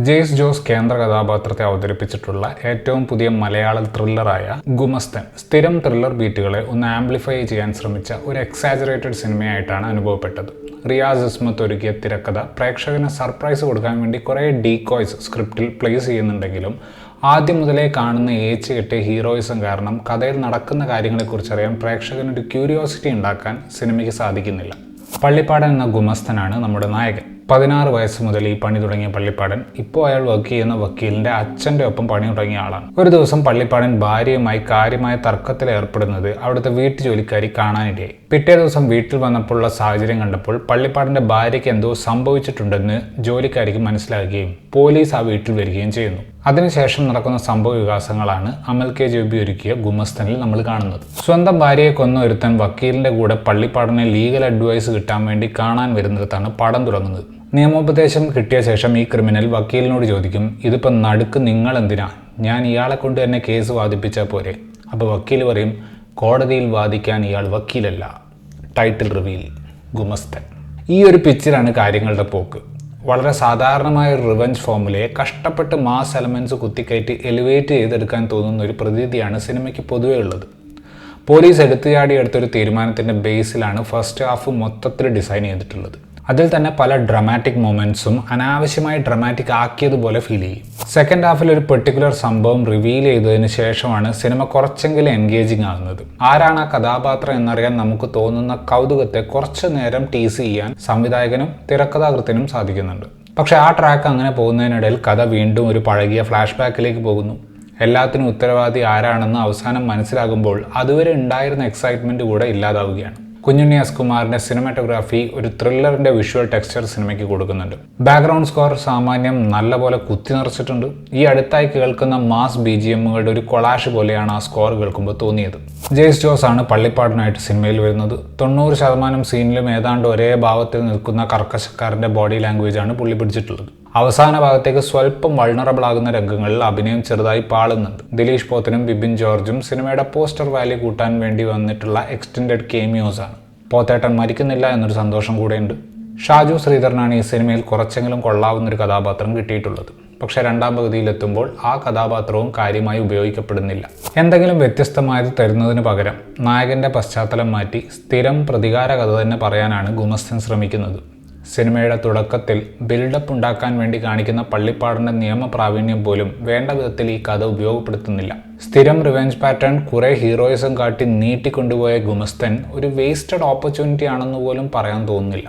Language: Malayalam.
ജെയ്സ് ജോസ് കേന്ദ്ര കഥാപാത്രത്തെ അവതരിപ്പിച്ചിട്ടുള്ള ഏറ്റവും പുതിയ മലയാള ത്രില്ലറായ ഗുമസ്തൻ സ്ഥിരം ത്രില്ലർ ബീറ്റുകളെ ഒന്ന് ആംപ്ലിഫൈ ചെയ്യാൻ ശ്രമിച്ച ഒരു എക്സാജറേറ്റഡ് സിനിമയായിട്ടാണ് അനുഭവപ്പെട്ടത്. റിയാസ് ഇസ്മത്ത് ഒരുക്കിയ തിരക്കഥ പ്രേക്ഷകന് സർപ്രൈസ് കൊടുക്കാൻ വേണ്ടി കുറേ ഡീകോയ്സ് സ്ക്രിപ്റ്റിൽ പ്ലേസ് ചെയ്യുന്നുണ്ടെങ്കിലും ആദ്യം മുതലേ കാണുന്ന ഏച്ച് കെട്ടിയ ഹീറോയിസം കാരണം കഥയിൽ നടക്കുന്ന കാര്യങ്ങളെക്കുറിച്ച് അറിയാൻ പ്രേക്ഷകനൊരു ക്യൂരിയോസിറ്റി ഉണ്ടാക്കാൻ സിനിമയ്ക്ക് സാധിക്കുന്നില്ല. പള്ളിപ്പാടൻ എന്ന ഗുമസ്തനാണ് നമ്മുടെ നായകൻ. 16 വയസ്സ് മുതൽ ഈ പണി തുടങ്ങിയ പള്ളിപ്പാടൻ ഇപ്പോൾ അയാൾ വർക്ക് ചെയ്യുന്ന വക്കീലിന്റെ അച്ഛൻ്റെ ഒപ്പം പണി തുടങ്ങിയ ആളാണ്. ഒരു ദിവസം പള്ളിപ്പാടൻ ഭാര്യയുമായി കാര്യമായ തർക്കത്തിൽ ഏർപ്പെടുന്നത് അവിടുത്തെ വീട്ടുജോലിക്കാരി കാണാനിടയായി. പിറ്റേ ദിവസം വീട്ടിൽ വന്നപ്പോഴുള്ള സാഹചര്യം കണ്ടപ്പോൾ പള്ളിപ്പാടന്റെ ഭാര്യയ്ക്ക് എന്തോ സംഭവിച്ചിട്ടുണ്ടെന്ന് ജോലിക്കാരിക്ക് മനസ്സിലാക്കുകയും പോലീസ് ആ വീട്ടിൽ വരികയും ചെയ്യുന്നു. അതിനുശേഷം നടക്കുന്ന സംഭവ വികാസങ്ങളാണ് അമൽ കെ ജോബി ഒരുക്കിയ ഗുമസ്തനിൽ നമ്മൾ കാണുന്നത്. സ്വന്തം ഭാര്യയെ കൊന്ന ഒരുത്തൻ വക്കീലിന്റെ കൂടെ പള്ളിപ്പാടനെ ലീഗൽ അഡ്വൈസ് കിട്ടാൻ വേണ്ടി കാണാൻ വരുന്നിടത്താണ് പടം തുടങ്ങുന്നത്. നിയമോപദേശം കിട്ടിയ ശേഷം ഈ ക്രിമിനൽ വക്കീലിനോട് ചോദിക്കും, ഇതിപ്പോൾ നടുക്ക് നിങ്ങൾ എന്തിനാ, ഞാൻ ഇയാളെ കൊണ്ട് തന്നെ കേസ് വാദിപ്പിച്ചാൽ പോരെ? അപ്പോൾ വക്കീൽ പറയും, കോടതിയിൽ വാദിക്കാൻ ഇയാൾ വക്കീലല്ല. Title reveal ഗുമസ്തൻ. ഈ ഒരു പിച്ചിലാണ് കാര്യങ്ങളുടെ പോക്ക്. വളരെ സാധാരണമായ ഒരു റിവഞ്ച് ഫോമുലയെ കഷ്ടപ്പെട്ട് മാസ് എലമെൻറ്റ്സ് കുത്തിക്കയറ്റി എലിവേറ്റ് ചെയ്തെടുക്കാൻ തോന്നുന്ന ഒരു പ്രതീതിയാണ് സിനിമയ്ക്ക് പൊതുവേ ഉള്ളത്. പോലീസ് എടുത്തൊരു തീരുമാനത്തിൻ്റെ ബേസിലാണ് ഫസ്റ്റ് ഹാഫ് മൊത്തത്തിൽ ഡിസൈൻ ചെയ്തിട്ടുള്ളത്. അതിൽ തന്നെ പല ഡ്രമാറ്റിക് മൊമെൻറ്റ്സും അനാവശ്യമായി ഡ്രമാറ്റിക് ആക്കിയതുപോലെ ഫീൽ ചെയ്യും. സെക്കൻഡ് ഹാഫിൽ ഒരു പെർട്ടിക്കുലർ സംഭവം റിവീൽ ചെയ്തതിന് ശേഷമാണ് സിനിമ കുറച്ചെങ്കിലും എൻഗേജിങ് ആകുന്നത്. ആരാണ് ആ കഥാപാത്രം എന്നറിയാൻ നമുക്ക് തോന്നുന്ന കൗതുകത്തെ കുറച്ചു നേരം ടീസ് ചെയ്യാൻ സംവിധായകനും തിരക്കഥാകൃത്തിനും സാധിക്കുന്നുണ്ട്. പക്ഷേ ആ ട്രാക്ക് അങ്ങനെ പോകുന്നതിനിടയിൽ കഥ വീണ്ടും ഒരു പഴകിയ ഫ്ലാഷ് ബാക്കിലേക്ക് പോകുന്നു. എല്ലാത്തിനും ഉത്തരവാദി ആരാണെന്ന് അവസാനം മനസ്സിലാകുമ്പോൾ അതുവരെ ഉണ്ടായിരുന്ന എക്സൈറ്റ്മെൻറ്റ് കൂടെ ഇല്ലാതാവുകയാണ്. കുഞ്ഞുണ്ണി എസ് കുമാറിന്റെ സിനിമാറ്റോഗ്രാഫി ഒരു ത്രില്ലറിന്റെ വിഷ്വൽ ടെക്സ്ചർ സിനിമയ്ക്ക് കൊടുക്കുന്നുണ്ട്. ബാക്ക്ഗ്രൗണ്ട് സ്കോർ സാമാന്യം നല്ലപോലെ കുത്തി നിറച്ചിട്ടുണ്ട്. ഈ അടുത്തായി കേൾക്കുന്ന മാസ് BGMകളുടെ ഒരു കൊളാഷ് പോലെയാണ് ആ സ്കോർ കേൾക്കുമ്പോൾ തോന്നിയത്. ജെയ്സ് ജോസ് ആണ് പള്ളിപ്പാടനായിട്ട് സിനിമയിൽ വരുന്നത്. 90% സീനിലും ഏതാണ്ട് ഒരേ ഭാവത്തിൽ നിൽക്കുന്ന കർക്കശക്കാരൻ്റെ ബോഡി ലാംഗ്വേജ് ആണ് പുള്ളി പിടിച്ചിട്ടുള്ളത്. അവസാന ഭാഗത്തേക്ക് സ്വല്പം വൾണറബിൾ ആകുന്ന രംഗങ്ങളിൽ അഭിനയം ചെറുതായി പാളുന്നുണ്ട്. ദിലീഷ് പോത്തനും ബിബിൻ ജോർജും സിനിമയുടെ പോസ്റ്റർ വാല്യൂ കൂട്ടാൻ വേണ്ടി വന്നിട്ടുള്ള എക്സ്റ്റൻഡഡ് കേമിയോസ് ആണ്. പോത്തേട്ടൻ മരിക്കുന്നില്ല എന്നൊരു സന്തോഷം കൂടെയുണ്ട്. ഷാജു ശ്രീധരനാണ് ഈ സിനിമയിൽ കുറച്ചെങ്കിലും കൊള്ളാവുന്നൊരു കഥാപാത്രം കിട്ടിയിട്ടുള്ളത്. പക്ഷേ രണ്ടാം പകുതിയിലെത്തുമ്പോൾ ആ കഥാപാത്രവും കാര്യമായി ഉപയോഗിക്കപ്പെടുന്നില്ല. എന്തെങ്കിലും വ്യത്യസ്തമായത് തരുന്നതിന് പകരം നായകൻ്റെ പശ്ചാത്തലം മാറ്റി സ്ഥിരം പ്രതികാര കഥ തന്നെ പറയാനാണ് ഗുമസ്തൻ ശ്രമിക്കുന്നത്. സിനിമയുടെ തുടക്കത്തിൽ ബിൽഡപ്പ് ഉണ്ടാക്കാൻ വേണ്ടി കാണിക്കുന്ന പള്ളിപ്പാടൻ്റെ നിയമപ്രാവീണ്യം പോലും വേണ്ട വിധത്തിൽ ഈ കഥ ഉപയോഗപ്പെടുത്തുന്നില്ല. സ്ഥിരം റിവെഞ്ച് പാറ്റേൺ കുറെ ഹീറോയിസം കാട്ടി നീട്ടിക്കൊണ്ടുപോയ ഗുമസ്തൻ ഒരു വേസ്റ്റഡ് ഓപ്പർച്യൂണിറ്റി ആണെന്ന് പോലും പറയാൻ തോന്നുന്നില്ല.